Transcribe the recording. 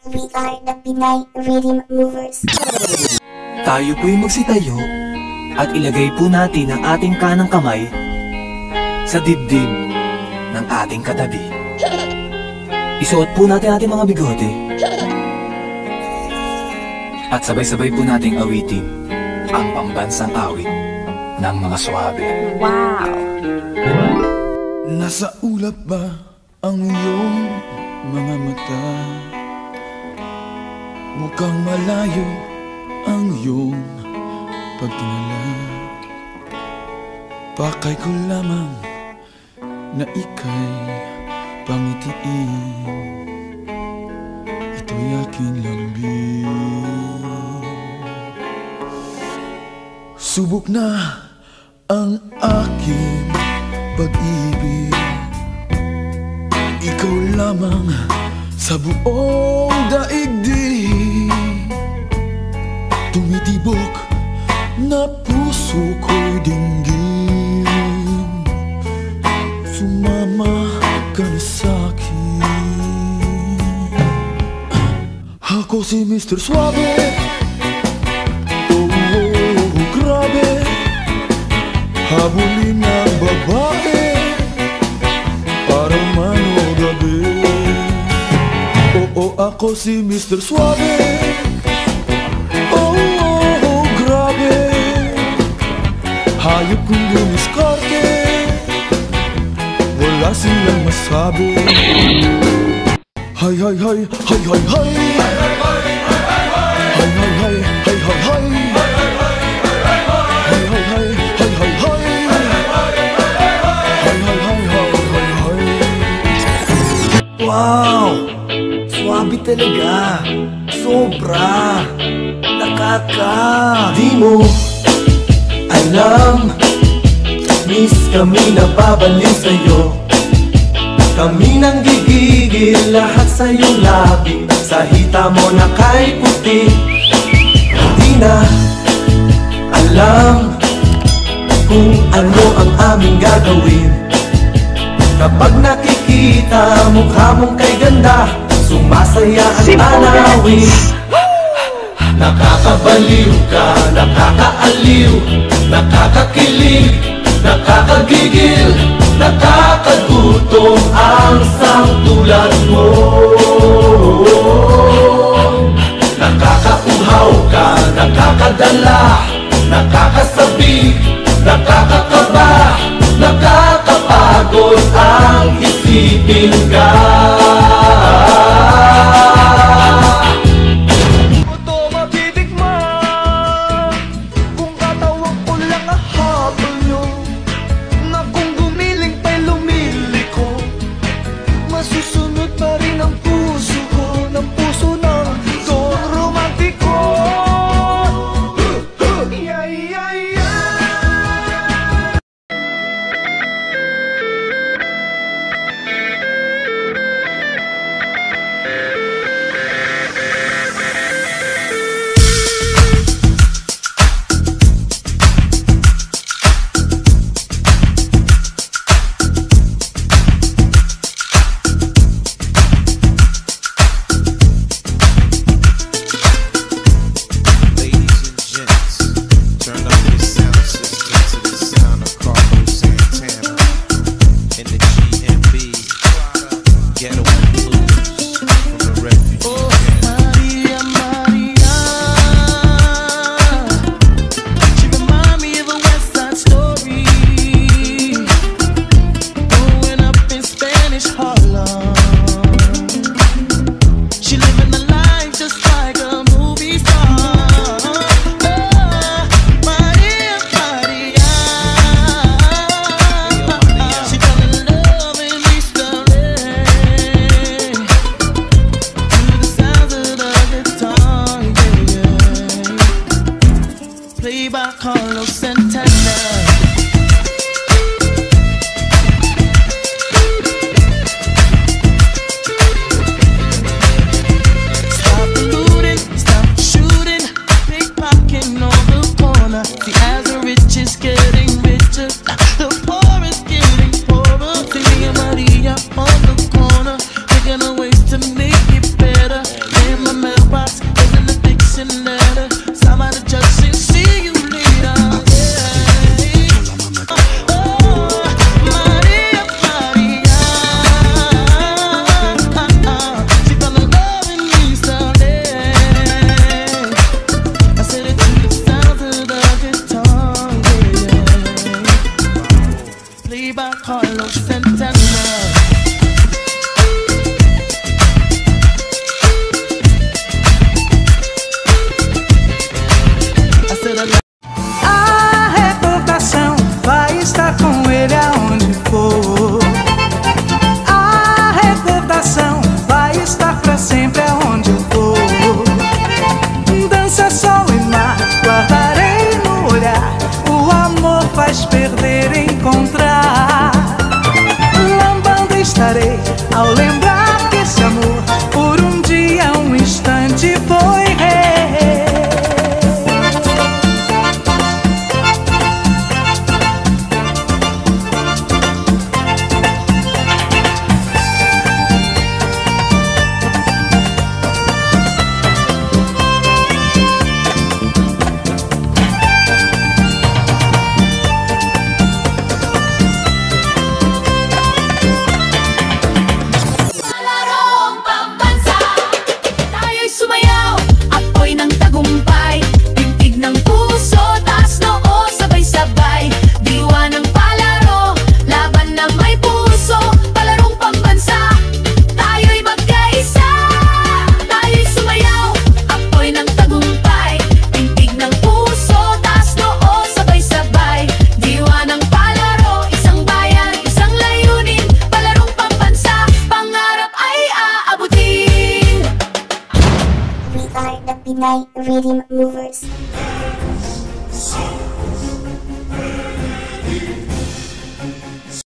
We are the Pinay Rhythm Movers. Tayo po'y magsitayo at ilagay po natin ang ating kanang kamay sa dibdib ng ating katabi. Isuot po natin ating mga bigote at sabay-sabay po nating awitin ang pambansang awit ng mga swabe. Wow! Nasa ulap ba ang iyong mga mata? Mukhang malayo ang iyong pagtingala. Pakay ko lamang na ika'y pangitiin. Ito'y aking lambing. Subok na ang aking pag-ibig. Ikaw lamang sa buong daigdig. Tumitibok na puso ko'y dinggin. Sumama ka na sa'kin. Ako si Mr. Suave. Oh, oh, oh, grabe. Habulin ng babae para man o gabi. Oo, ako si Mr. Suave. Oh, oh, oh, grabe. Hayop kong dumiskarte, wala silang masabi. Hay, hay, hay, hay, hay, hay. Hay, hay, hay, hay, hay, hay. Wow! Swabe talaga! Sobra! Di mo alam, miss kami na babalik sa'yo. Kami nang gigigil lahat sa iyong labi. Sa hita mo na kay puti. Hindi na alam kung ano ang aming gagawin. Kapag nakikita mukha mong kay ganda, sumasaya ang tanawin. Nakakabaliw ka, nakakaaliw, nakakakilig, nakakagigil, nakakagutom ang sangtulad mo. Nakakauhaw ka, nakakadala, nakakasabik, nakakakaba, nakakapagod ang isipin ka. Maria on the corner, taking a ways to make it better. And the Pinay Rhythm Movers.